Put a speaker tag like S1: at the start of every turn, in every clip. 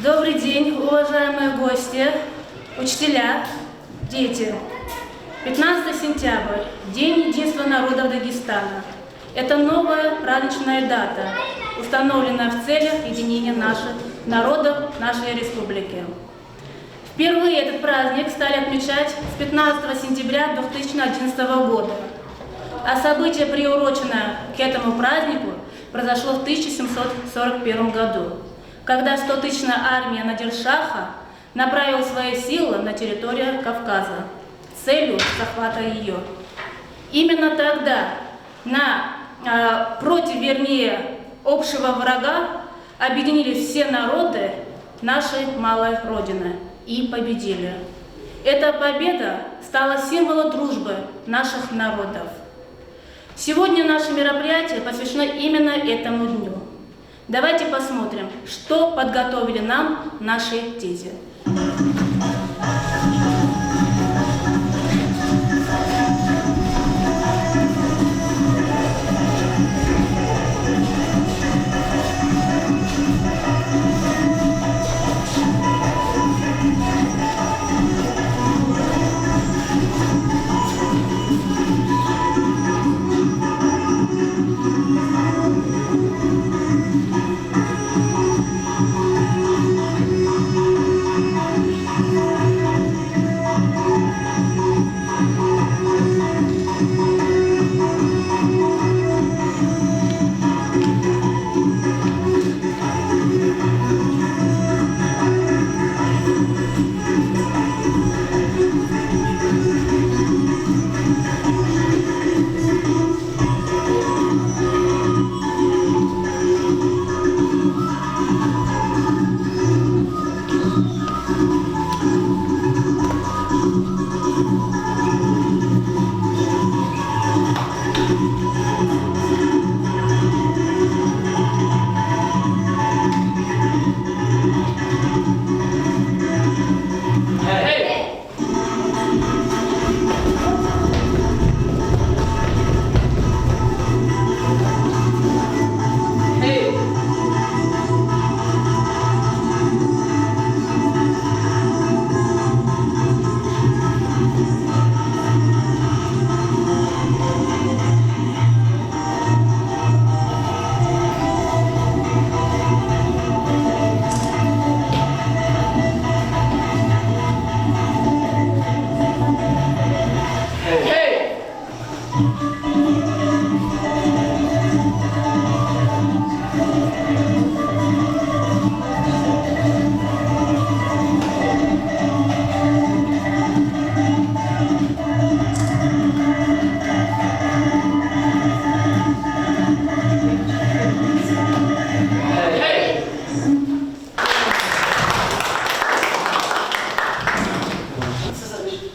S1: Добрый день, уважаемые гости, учителя, дети. 15 сентября, День единства народов Дагестана. Это новая праздничная дата, установленная в целях единения наших народов нашей республики. Впервые этот праздник стали отмечать с 15 сентября 2011 года, а событие, приуроченное к этому празднику, произошло в 1741 году, когда 100-тысячная армия Надир-Шаха направила свои силы на территорию Кавказа с целью захвата ее. Именно тогда против общего врага объединились все народы нашей малой Родины и победили. Эта победа стала символом дружбы наших народов. Сегодня наше мероприятие посвящено именно этому дню. Давайте посмотрим, что подготовили нам наши дети.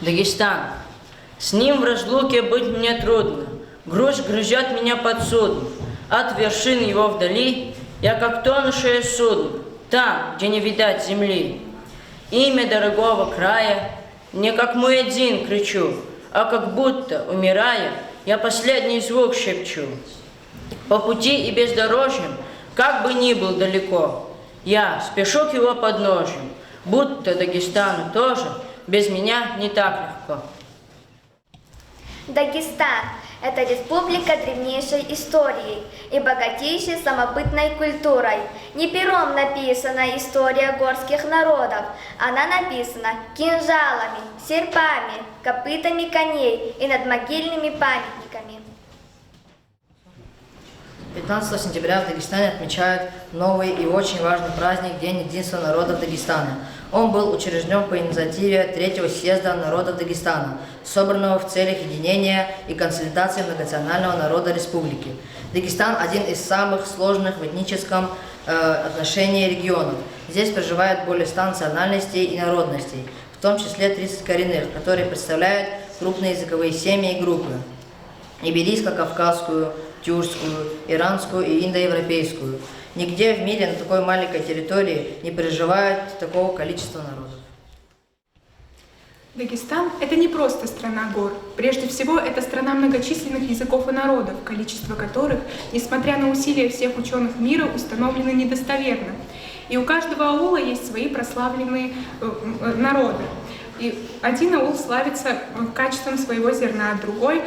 S2: Дагестан. С ним в разлуке быть мне трудно. Груз грызет меня под судно. От вершин его вдали я как тонущее судно, там, где не видать земли. Имя дорогого края не как муэдзин кричу, а как будто, умирая, я последний звук шепчу. По пути и бездорожьем, как бы ни был далеко, я спешу к его подножью, будто Дагестану тоже без меня не так легко.
S3: Дагестан – это республика древнейшей историей и богатейшей самобытной культурой. Не пером написана история горских народов, она написана кинжалами, серпами, копытами коней и надмогильными памятниками.
S4: 15 сентября в Дагестане отмечают новый и очень важный праздник День единства народов Дагестана. Он был учрежден по инициативе 3-го съезда народов Дагестана, собранного в целях единения и консолидации многонационального народа республики. Дагестан – один из самых сложных в этническом отношении регионов. Здесь проживает более 100 национальностей и народностей, в том числе 30 коренных, которые представляют крупные языковые семьи и группы – иберийско-кавказскую, тюркскую, иранскую и индоевропейскую. Нигде в мире на такой маленькой территории не проживает такого количества народов.
S5: Дагестан – это не просто страна гор. Прежде всего, это страна многочисленных языков и народов, количество которых, несмотря на усилия всех ученых мира, установлено недостоверно. И у каждого аула есть свои прославленные народы. И один аул славится качеством своего зерна, другой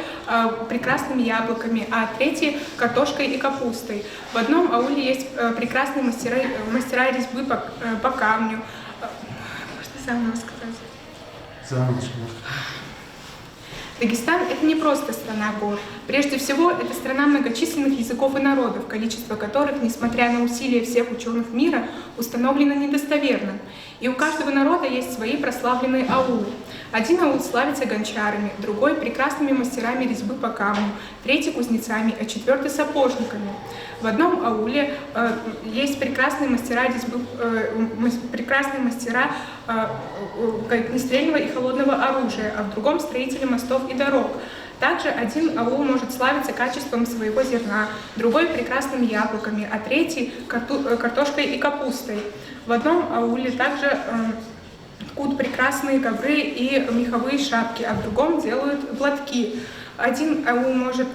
S5: прекрасными яблоками, а третий картошкой и капустой. В одном ауле есть прекрасные мастера резьбы по камню. Можно заново сказать?
S6: Заново.
S5: Дагестан — это не просто страна гор. Прежде всего, это страна многочисленных языков и народов, количество которых, несмотря на усилия всех ученых мира, установлено недостоверным. И у каждого народа есть свои прославленные аулы. Один аул славится гончарами, другой — прекрасными мастерами резьбы по камню, третий — кузнецами, а четвертый — сапожниками. В одном ауле есть прекрасные мастера резьбы, прекрасные мастера огнестрельного и холодного оружия, а в другом — строители мостов и дорог. Также один аул может славиться качеством своего зерна, другой — прекрасными яблоками, а третий — картошкой и капустой. В одном ауле также ткут прекрасные ковры и меховые шапки, а в другом делают платки. Один аул может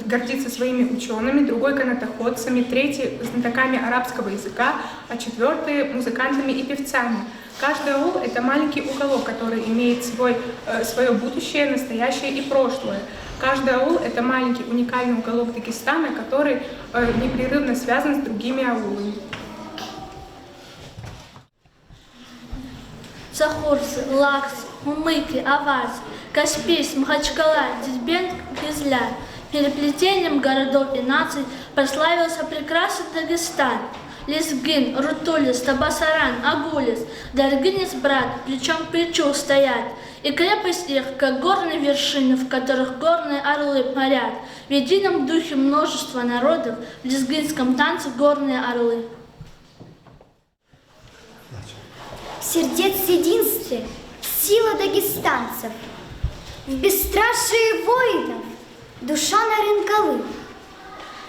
S5: гордиться своими учеными, другой — канатоходцами, третий — знатоками арабского языка, а четвертый — музыкантами и певцами. Каждый аул — это маленький уголок, который имеет свое будущее, настоящее и прошлое. Каждый аул — это маленький уникальный уголок Дагестана, который непрерывно связан с другими аулами.
S7: Сахурсы, Лакс, Мумыки, Аваз, Каспийск, Махачкала, Дербент, Кизляр. Переплетением городов и наций прославился прекрасный Дагестан. Лезгин, Рутулис, Табасаран, Агулис, Даргинец, брат, плечом к плечу стоят. И крепость их, как горные вершины, в которых горные орлы парят. В едином духе множества народов, в лезгинском танце горные орлы.
S3: В сердец-единстве сила дагестанцев, в бесстрашие воинов душа Нарынкалы.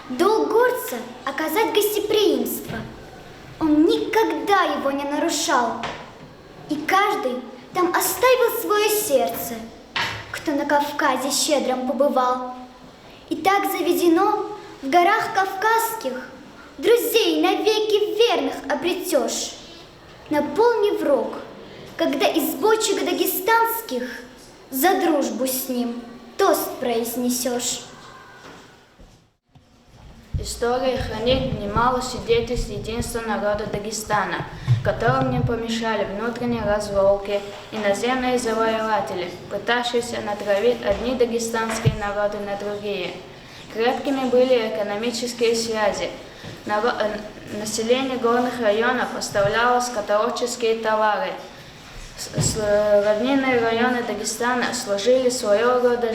S3: Долг горца — оказать гостеприимство. Он никогда его не нарушал. И каждый там оставил свое сердце, кто на Кавказе щедром побывал. И так заведено в горах кавказских друзей навеки верных обретешь. Наполни в рог, когда из бочек дагестанских за дружбу с ним тост произнесешь.
S8: История хранит немало свидетельств единства народа Дагестана, которым не помешали внутренние разболки и наземные завоеватели, пытавшиеся натравить одни дагестанские народы на другие. Крепкими были экономические связи. Население горных районов поставляло скотоводческие товары. Равнинные районы Дагестана служили своего рода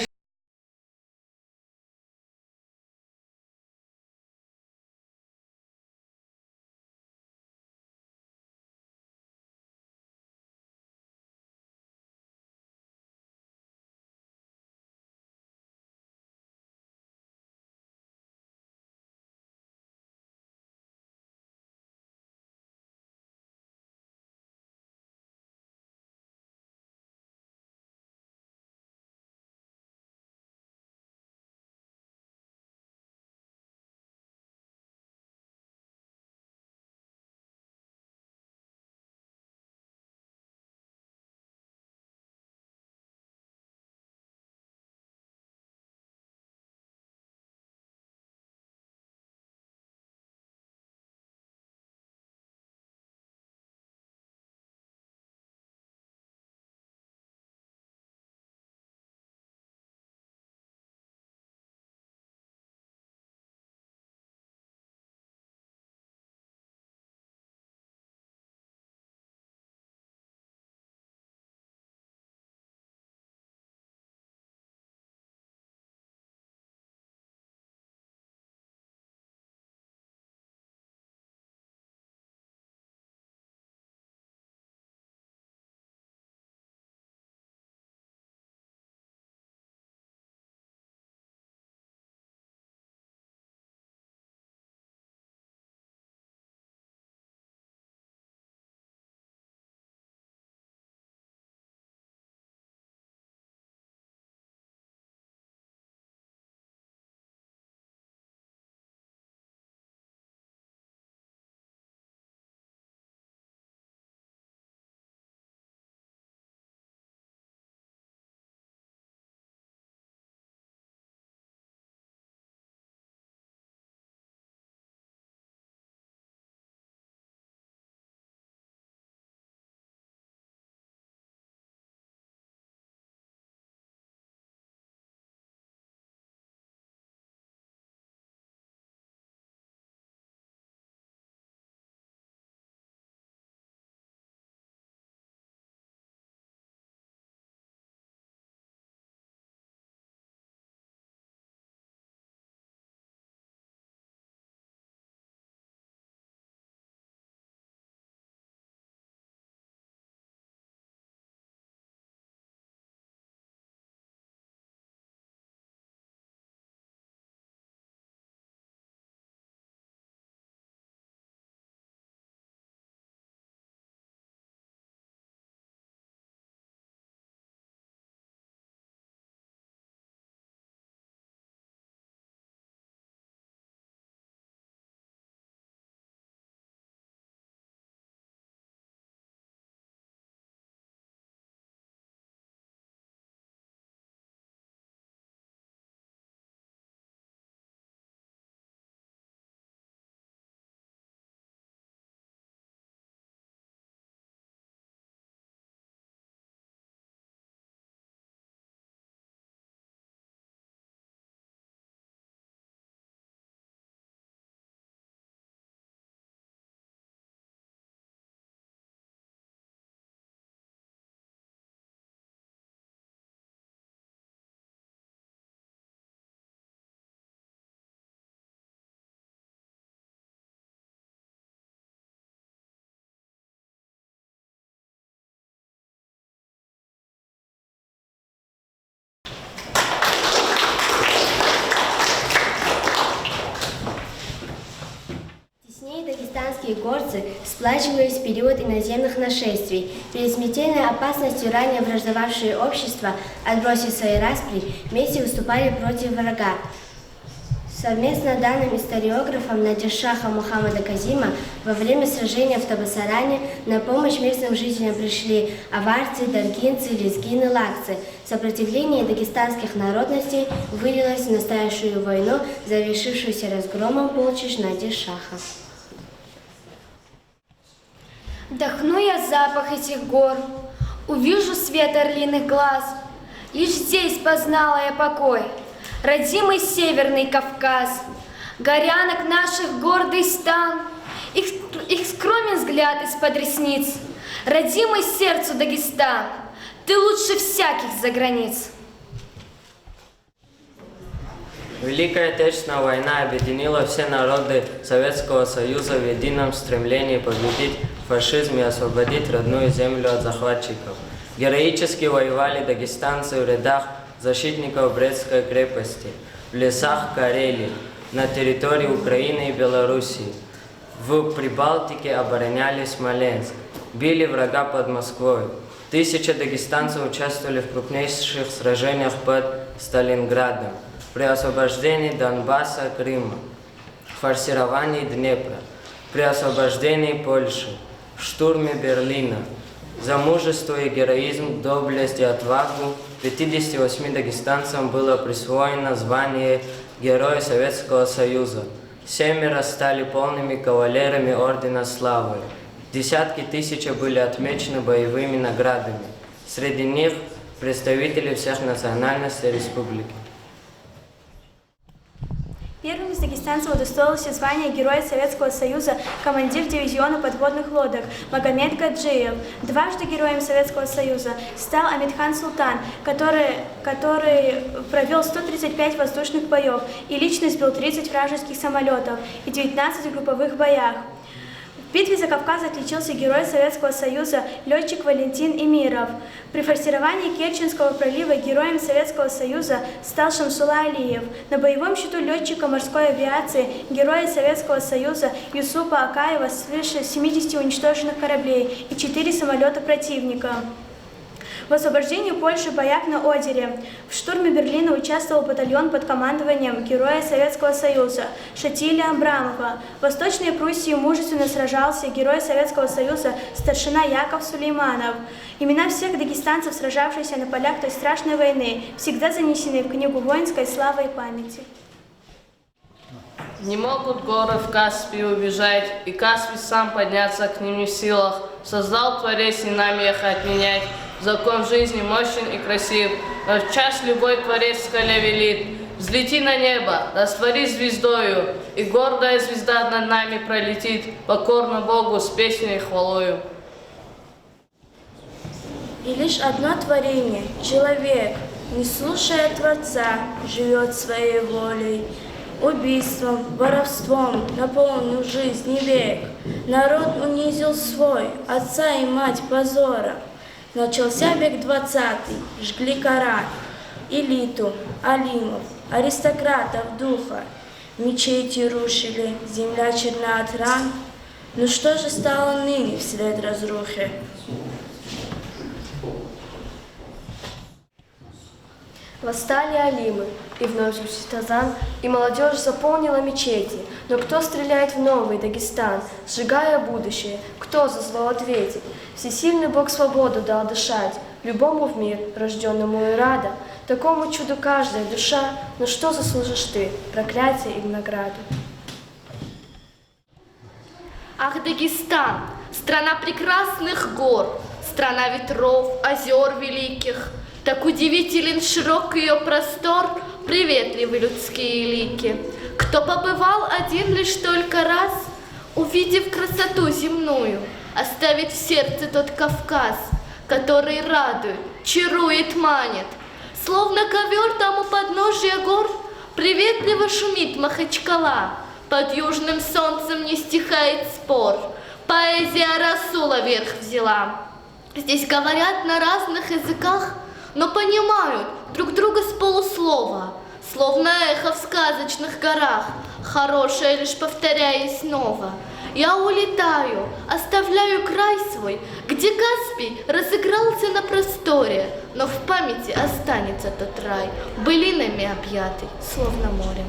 S6: дагестанские горцы сплачивались в период иноземных нашествий. Перед смертельной опасностью ранее враждовавшие общества, отбросив свои распри, вместе выступали против врага. Совместно данным историографом Надиршаха Мухаммада Казима во время сражения в Табасаране на помощь местным жителям пришли аварцы, даргинцы, лезгины, лакцы. Сопротивление дагестанских народностей вылилось в настоящую войну, завершившуюся разгромом полчищ Надиршаха.
S3: Вдохну я запах этих гор, увижу свет орлиных глаз. Лишь здесь познала я покой, родимый Северный Кавказ. Горянок наших гордый стан, их скромен взгляд из-под ресниц. Родимый сердцу Дагестан, ты лучше всяких за границ.
S9: Великая Отечественная война объединила все народы Советского Союза в едином стремлении победить фашизм и освободить родную землю от захватчиков. Героически воевали дагестанцы в рядах защитников Брестской крепости, в лесах Карелии, на территории Украины и Белоруссии. В Прибалтике обороняли Смоленск, били врага под Москвой. Тысячи дагестанцев участвовали в крупнейших сражениях под Сталинградом, при освобождении Донбасса, Крыма, форсировании Днепра, при освобождении Польши, в штурме Берлина. За мужество и героизм, доблесть и отвагу 58 дагестанцам было присвоено звание Героя Советского Союза. 7 стали полными кавалерами Ордена Славы. Десятки тысяч были отмечены боевыми наградами. Среди них представители всех национальностей республики.
S10: Первым из дагестанцев удостоился звания Героя Советского Союза командир дивизиона подводных лодок Магомед Гаджиев. Дважды Героем Советского Союза стал Амитхан Султан, который провел 135 воздушных боев и лично сбил 30 вражеских самолетов и 19 групповых боях. В битве за Кавказ отличился Герой Советского Союза летчик Валентин Эмиров. При форсировании Керченского пролива Героем Советского Союза стал Шамсула Алиев. На боевом счету летчика морской авиации Героя Советского Союза Юсупа Акаева свыше 70 уничтоженных кораблей и 4 самолета противника. В освобождении Польши в боях на Одере. В штурме Берлина участвовал батальон под командованием Героя Советского Союза Шатиля Абрамова. В Восточной Пруссии мужественно сражался Герой Советского Союза старшина Яков Сулейманов. Имена всех дагестанцев, сражавшихся на полях той страшной войны, всегда занесены в книгу воинской славы и памяти.
S11: Не могут горы в Каспий убежать, и Каспий сам подняться к ним не в силах. Создал Творец, не нами их отменять. Закон жизни мощен и красив, но в час любой Творец в скале велит. Взлети на небо, раствори звездою, и гордая звезда над нами пролетит, покорно Богу с песней и хвалою.
S12: И лишь одно творение, человек, не слушая Творца, живет своей волей. Убийством, воровством наполнил жизнь и век. Народ унизил свой, отца и мать позора. Начался век 20-й, жгли Коран, элиту, алимов, аристократов духа. Мечети рушили, земля черна от ран. Ну что же стало ныне вслед разрухи?
S13: Восстали алимы, и вновь звучит азан, и молодежь заполнила мечети. Но кто стреляет в новый Дагестан, сжигая будущее? Кто за зло ответит? Всесильный Бог свободу дал дышать, любому в мир, рожденному и рада. Такому чуду каждая душа, но что заслужишь ты, проклятие или награду?
S14: Ах, Дагестан, страна прекрасных гор, страна ветров, озер великих. Так удивителен широк ее простор, приветливы людские лики. Кто побывал один лишь только раз, увидев красоту земную, оставит в сердце тот Кавказ, который радует, чарует, манит. Словно ковер там у подножия гор приветливо шумит Махачкала. Под южным солнцем не стихает спор, поэзия Расула верх взяла. Здесь говорят на разных языках, но понимают друг друга с полуслова, словно эхо в сказочных горах, хорошее лишь повторяясь снова. я улетаю, оставляю край свой, где Каспий разыгрался на просторе, но в памяти останется тот рай, былинами объятый, словно морем.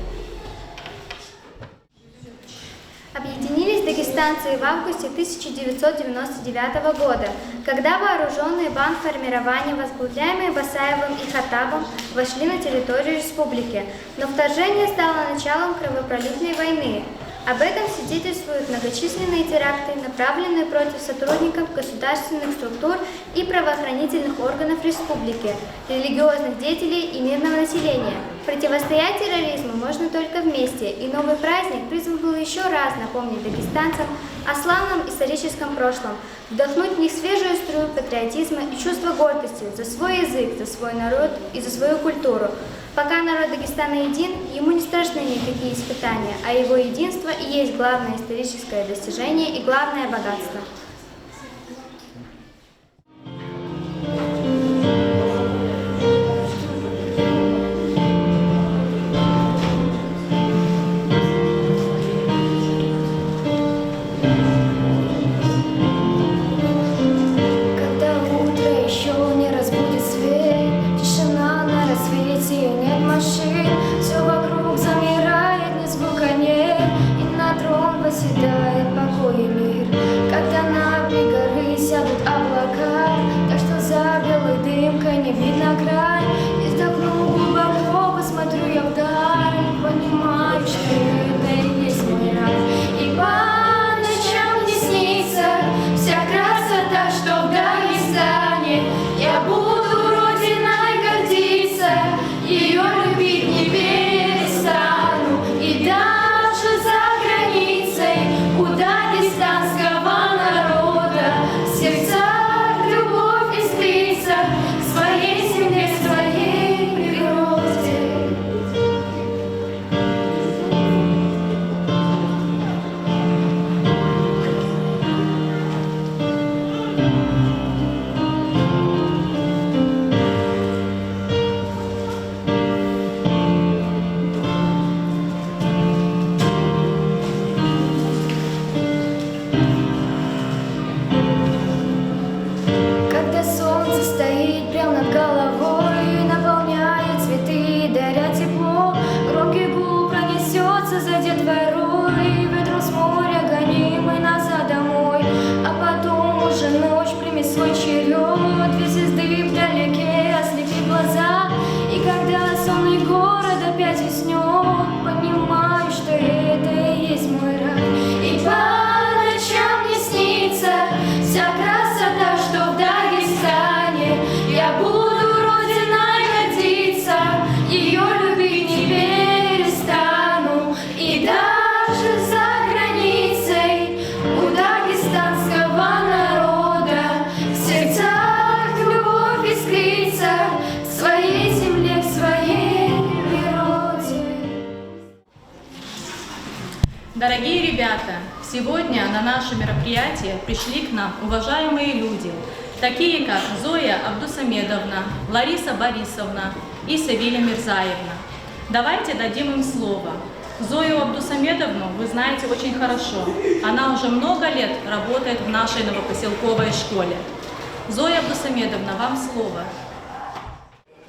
S3: Объединились дагестанцы в августе 1999 года, когда вооруженные бандформирования, возглавляемые Басаевым и Хаттабом, вошли на территорию республики, но вторжение стало началом кровопролитной войны. Об этом свидетельствуют многочисленные теракты, направленные против сотрудников государственных структур и правоохранительных органов республики, религиозных деятелей и мирного населения. Противостоять терроризму можно только вместе, и новый праздник призван был еще раз напомнить дагестанцам о славном историческом прошлом, вдохнуть в них свежую струю патриотизма и чувство гордости за свой язык, за свой народ и за свою культуру. Пока народ Дагестана един, ему не страшны никакие испытания, а его единство и есть главное историческое достижение и главное богатство.
S1: Дорогие ребята, сегодня на наше мероприятие пришли к нам уважаемые люди, такие как Зоя Абдусамедовна, Лариса Борисовна и Савиля Мирзаевна. Давайте дадим им слово. Зою Абдусамедовну вы знаете очень хорошо. Она уже много лет работает в нашей новопоселковой школе. Зоя Абдусамедовна, вам слово.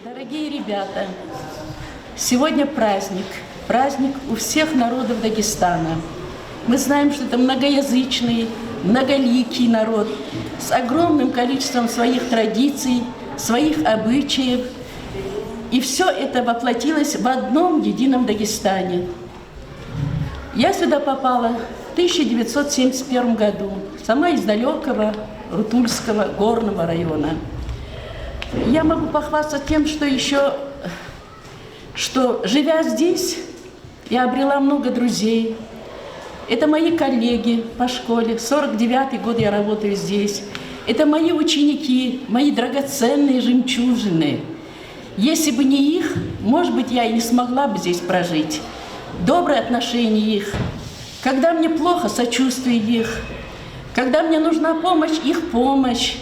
S15: Дорогие ребята, сегодня праздник у всех народов Дагестана. Мы знаем, что это многоязычный, многоликий народ с огромным количеством своих традиций, своих обычаев. И все это воплотилось в одном едином Дагестане. Я сюда попала в 1971 году, сама из далекого Рутульского горного района. Я могу похвастаться тем, что живя здесь, я обрела много друзей. Это мои коллеги по школе. 49-й год я работаю здесь. Это мои ученики, мои драгоценные жемчужины. Если бы не их, может быть, я и не смогла бы здесь прожить. Доброе отношение их. Когда мне плохо, сочувствие их. Когда мне нужна помощь, их помощь.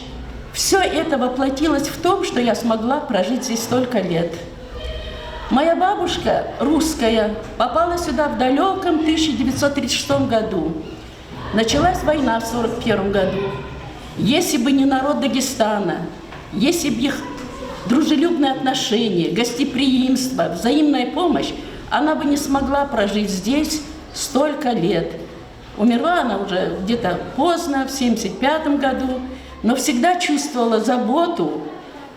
S15: Все это воплотилось в том, что я смогла прожить здесь столько лет. Моя бабушка, русская, попала сюда в далеком 1936 году. Началась война в 1941 году. Если бы не народ Дагестана, если бы их дружелюбное отношение, гостеприимство, взаимная помощь, она бы не смогла прожить здесь столько лет. Умерла она уже где-то поздно, в 1975 году, но всегда чувствовала заботу,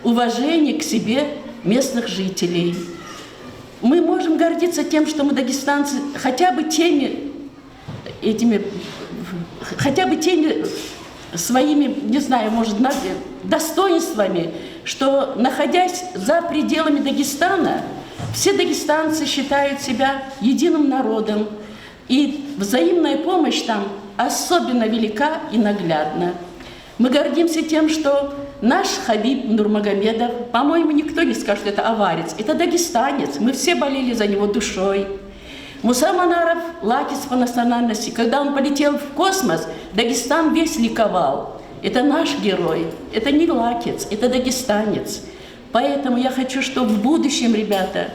S15: уважение к себе местных жителей. Мы можем гордиться тем, что мы, дагестанцы, хотя бы теми своими, не знаю, может, достоинствами, что, находясь за пределами Дагестана, все дагестанцы считают себя единым народом, и взаимная помощь там особенно велика и наглядна. Мы гордимся тем, что наш Хабиб Нурмагомедов, по-моему, никто не скажет, что это аварец, это дагестанец, мы все болели за него душой. Муса Манаров – лакис по национальности. Когда он полетел в космос, Дагестан весь ликовал. Это наш герой, это не лакец, это дагестанец. Поэтому я хочу, чтобы в будущем, ребята,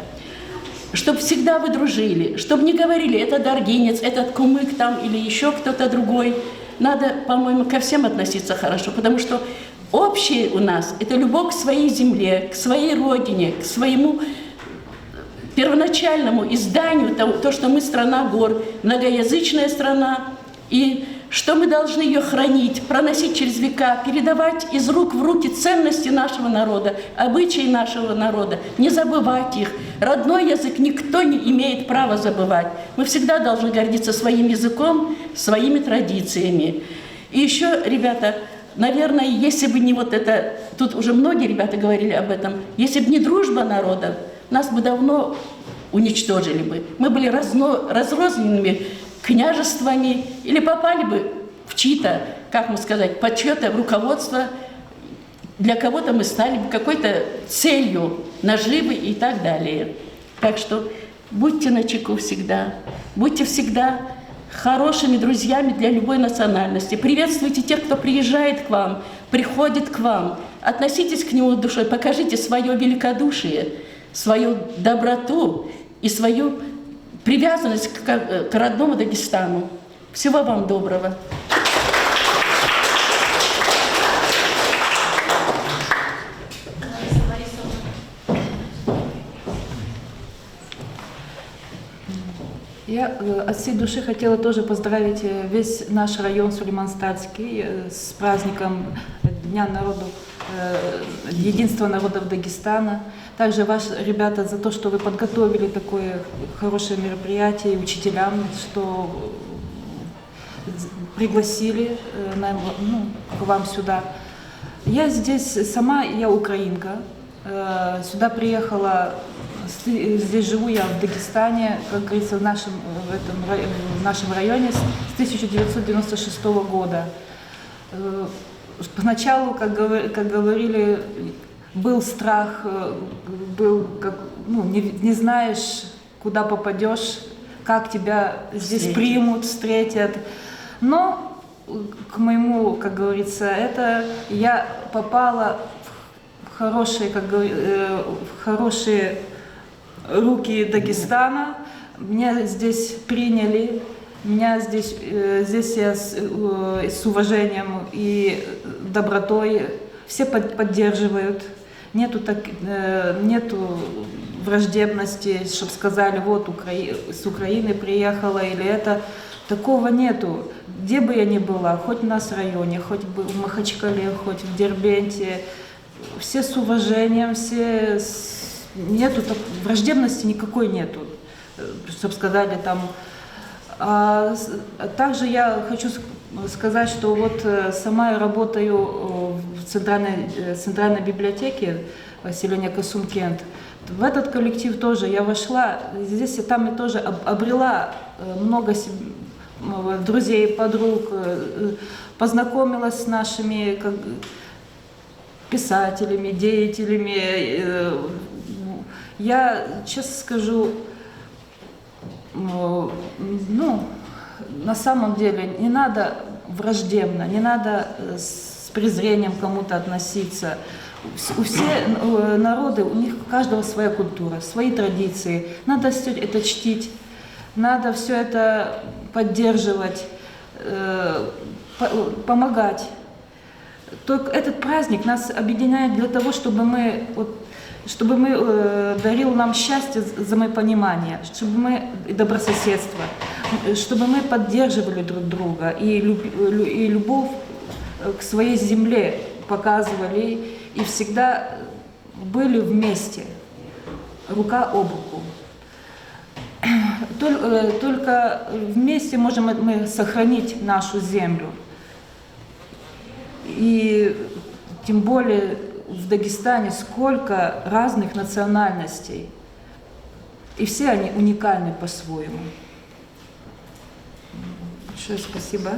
S15: чтобы всегда вы дружили, чтобы не говорили, это даргинец, этот кумык там или еще кто-то другой. Надо, по-моему, ко всем относиться хорошо, потому что общее у нас – это любовь к своей земле, к своей родине, к своему первоначальному изданию, то, что мы страна гор, многоязычная страна, и что мы должны ее хранить, проносить через века, передавать из рук в руки ценности нашего народа, обычаи нашего народа, не забывать их. Родной язык никто не имеет права забывать. Мы всегда должны гордиться своим языком, своими традициями. И еще, ребята, наверное, если бы не вот это, тут уже многие ребята говорили об этом, если бы не дружба народов, нас бы давно уничтожили бы. Мы были разрозненными княжествами или попали бы в чьи-то, как мы сказать, под чье-то руководство. Для кого-то мы стали бы какой-то целью наживы и так далее. Так что будьте начеку всегда. Будьте всегда хорошими друзьями для любой национальности. Приветствуйте тех, кто приезжает к вам, приходит к вам. Относитесь к нему душой, покажите свое великодушие, свою доброту и свою привязанность к родному Дагестану. Всего вам доброго.
S16: Я от всей души хотела тоже поздравить весь наш район Сулейман-Статский с праздником Дня народов, единства народов Дагестана. Также вас, ребята, за то, что вы подготовили такое хорошее мероприятие, учителям, что пригласили к вам сюда. Я здесь сама, я украинка, сюда приехала, здесь живу я в Дагестане, как говорится, в нашем районе с 1996 года. Поначалу, как говорили, был страх, не знаешь, куда попадешь, как тебя здесь примут, встретят. Но, к моему, как говорится, я попала в хорошие руки Дагестана. Меня здесь приняли, меня здесь я с уважением и добротой все поддерживают. Нету враждебности, чтобы сказали, вот с Украины приехала или это. Такого нету. Где бы я ни была, хоть в нас районе, хоть в Махачкале, хоть в Дербенте, все с уважением, нету враждебности никакой нету, чтобы сказали там. Также я хочу сказать, что вот сама я работаю в центральной библиотеке поселения Касумкент. В этот коллектив тоже я вошла, здесь и там я тоже обрела много друзей, подруг, познакомилась с нашими писателями, деятелями. Я, честно скажу, на самом деле не надо враждебно, не надо с презрением к кому-то относиться. У всех народы, у них у каждого своя культура, свои традиции. Надо все это чтить, надо все это поддерживать. помогать. Только этот праздник нас объединяет для того, чтобы мы дарил нам счастье, взаимопонимание, чтобы мы добрососедство, чтобы мы поддерживали друг друга и любовь к своей земле показывали и всегда были вместе, рука об руку. Только вместе можем мы сохранить нашу землю. И тем более в Дагестане сколько разных национальностей. И все они уникальны по-своему. Большое спасибо.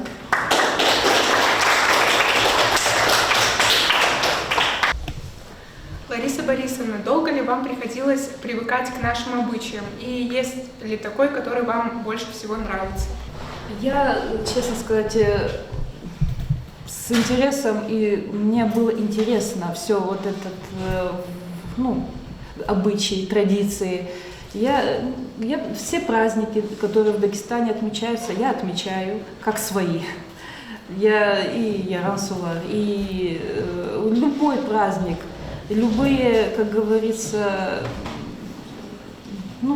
S5: Лариса Борисовна, долго ли вам приходилось привыкать к нашим обычаям? И есть ли такой, который вам больше всего нравится?
S16: Я, честно сказать, с интересом, и мне было интересно все вот этот, обычаи, традиции. Я все праздники, которые в Дагестане отмечаются, я отмечаю как свои. И Ярансулар, и любой праздник, любые, как говорится,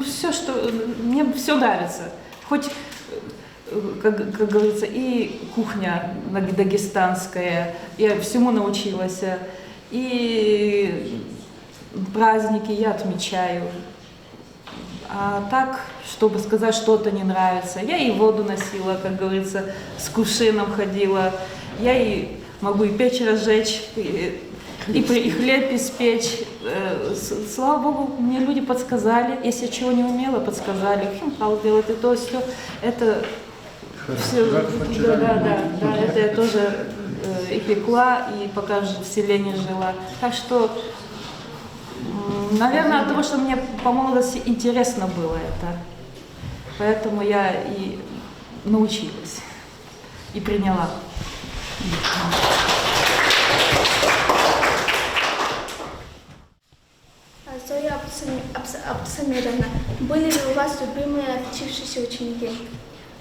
S16: все, что мне все нравится. Хоть, как говорится, и кухня дагестанская, я всему научилась, и праздники я отмечаю. А так, чтобы сказать, что-то не нравится, я и воду носила, как говорится, с кувшином ходила, я и могу и печь разжечь, и хлеб испечь. Слава Богу, мне люди подсказали, если я чего не умела, подсказали, химхал делать и то, все. Это все, это я тоже и пекла, и пока в селении жила. Так что, наверное, от того, что мне по молодости интересно было это, поэтому я и научилась, и приняла.
S10: Зоя Абдусамировна, были ли у вас любимые отличившиеся ученики?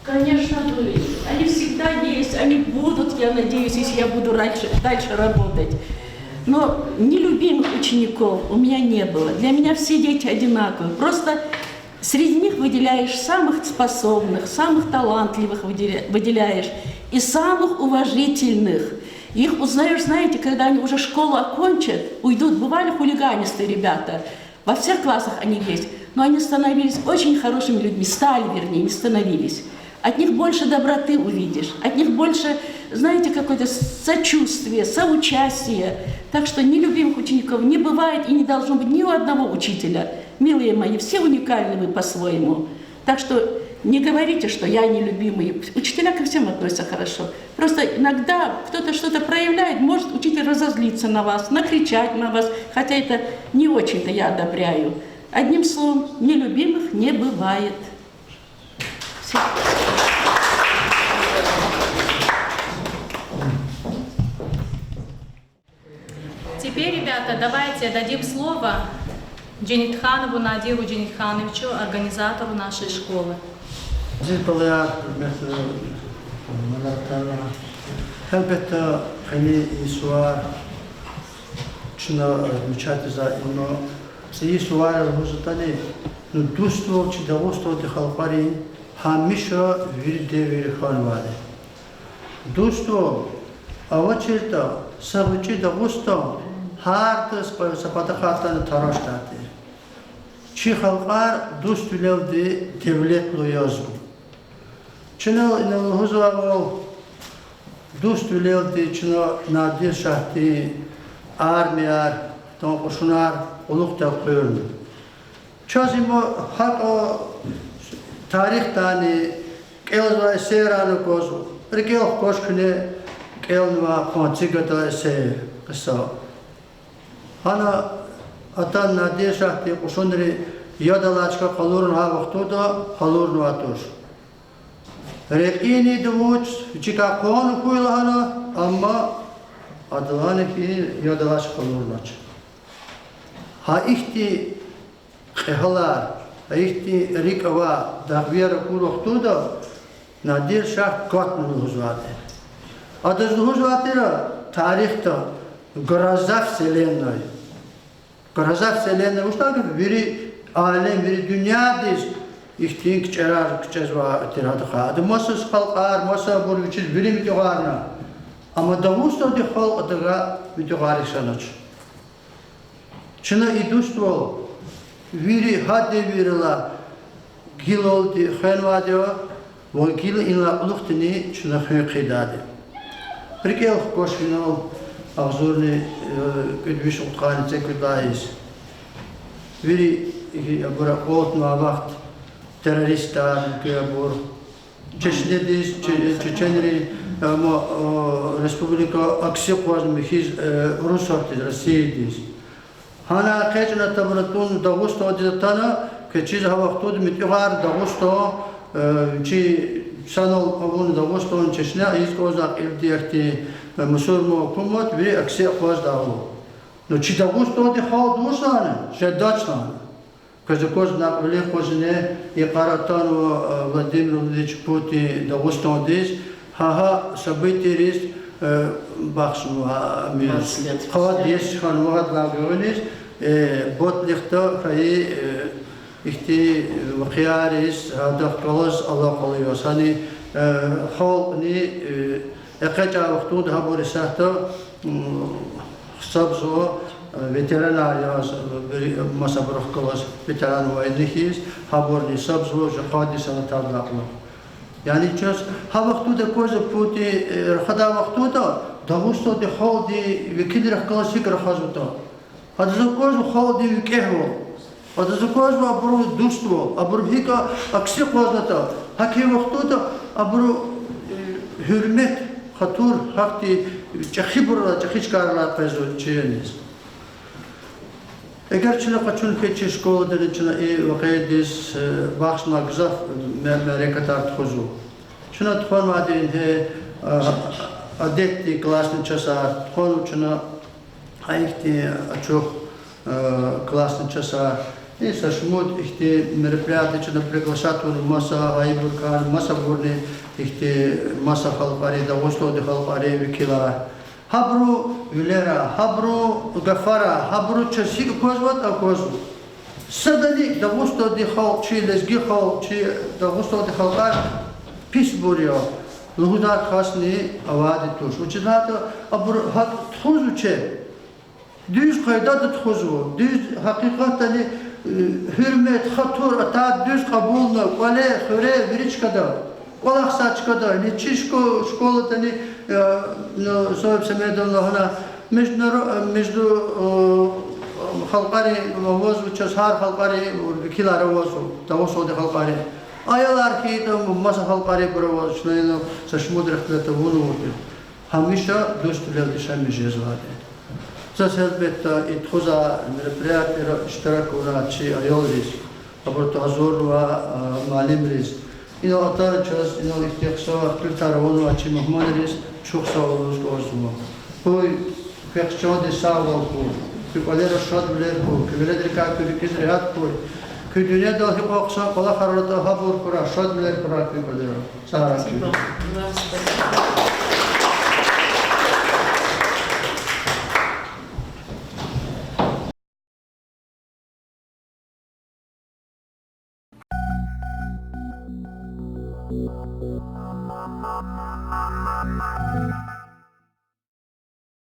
S15: Конечно, были. Они всегда есть, они будут, я надеюсь, если я буду дальше работать. Но нелюбимых учеников у меня не было. Для меня все дети одинаковые. Просто среди них выделяешь самых способных, самых талантливых выделяешь и самых уважительных. Их узнаешь, знаете, когда они уже школу окончат, уйдут. Бывали хулиганистые ребята. Во всех классах они есть. Но они становились очень хорошими людьми. Стали, вернее, не становились. От них больше доброты увидишь. От них больше, знаете, какое-то сочувствие, соучастие. Так что нелюбимых учеников не бывает и не должно быть ни у одного учителя. Милые мои, все уникальны вы по-своему. Так что не говорите, что я нелюбимый. Учителя ко всем относятся хорошо. Просто иногда кто-то что-то проявляет, может учитель разозлиться на вас, накричать на вас, хотя это не очень-то я одобряю. Одним словом, нелюбимых не бывает. Все.
S1: Теперь, ребята, давайте дадим слово Дженитханову Надиру Дженитхановичу, организатору нашей школы.
S17: Elbette hani suar çuna müçate za ino seyi suar huzutani nu dusto çi davusto de halqari hamisha virde vir khanwale dusto avacheta savuchi davusto hartas pa sapata khatan tarashtate çi halqar dustulev de devlet loyazgu çuna ino huzava Dost üleldi çino nadir şahti armiyar tam koşunar oluk da koyurdu. Çazimo hak o tarih tani kelva seranı kozu. Bir kel koşkune kelva konçigata se kısa. Hana atan nadir şahti koşundri yadalaçka kalurun ha vaktuda kalurun atuş. Rekini devuç, çıka konu kuyulana ama adılane ki yadalaş kalurlaç. Ha ihti khalar, ha ihti rikava dağviyara kuruktu da Nadir Şah Kotman huzvate. Adız huzvate tarihte Gorazaf Selenay. Gorazaf Selenay usta gibi biri alem, biri dünyadayız. İhtiyin kçerar kçezva tiradı khadı. Masas halqar, masa bur biçiz biri mitigarna. Ama Davusto di halq adaga mitigari şanaç. Çına idustro viri hadde virila gilol di khenvadeo ve gil inla uluhtini çına khidade. Prikel koşvinal ağzurni küdviş utqani tekudayis. Viri bura qotma vaqt teröristler bur çeşitliyiz Çeçenleri ama Respublika aksi qozmi hiz Rusartı Rusiyiz. Hana qeçna tabratun Dagusto didatana ke çiz havaqtud mitigar Dagusto çi sanal avun Dagusto'nun çeşne iz kozak iltiyakti musurmo kumat ve aksi qoz davu. No çi Dagusto di hal dursana şeddaçlan. Казакоз на легкозне и Каратан Владимир Владимирович Путин Дагустан дис ха события рис бахшнуа мирс хад дис хануат лагонис ботлихта хай ихти вақиарис хада колос Allah qalıyor hani hal ni eqaca vaqtud ha borisahta sabzo veteriner masa bırakılır veteran vaynihiz haberni sabzo jahadi sanatarlaqlı. Yani çöz ha vaqtu da koza puti khada vaqtu da Dagusto de haldi vekil raklasik rakhazuta. Hada koz haldi vekehvo. Hada koz abru dustvo abru hika aksi kozata. Haki vaqtu da abru hürmet khatur hakti çakhibura çakhishkarlar pezo çeyeniz. Eğer çile kaçun keçi şkola derecine vakaydiz başına güzel merekatar txozu. Çuna txon he adetti klasni çasar txon çuna ayıkti çok klasni çasar. И сашмут ихти мероприятия, что приглашают масса айбуркан, масса бурни ихти масса халпари, Дагусто де халпари викила. Хабру Вилера, Хабру Гафара, Хабру Часик Козват Акозу. Садали Дагусто де хал, чи лезги хал, чи Дагусто де халпар писбурио. Лугудат хасни авади туш. Учитывая, абру хак тхузу че. Düz kayda txuzu, düz hakikatani hürmet, hatur, ata düz kabulna, kale, höre, viriçkada, kolak saçkada, ni çişko, şkola tani, no, soyup semedonla hana, между halkari vozu, çashar halkari, vikilara vozu, Dagustodi halkari. Ayalar ki, masa halkari bura vozu, şunayno, saşmudrehtlete vunu vurdu. Hamişa dostulevdi şemijez vade. Сейчас elbette ithuza merperiatira iştirakuna çi ayolriz. Aborto azorwa malimriz. İno atar ças ino ihtiyaçsa kültaronu açı muhmanriz. Çok sağ olunuz kozmo. Hoy fekçode sağ ol ku. Kükolera şad biler ku. Küveledrika küvikiz rehat ku. Kü dünya dahi qaqsa qala hararata habur kura şad biler kura kükolera. Sağ olun.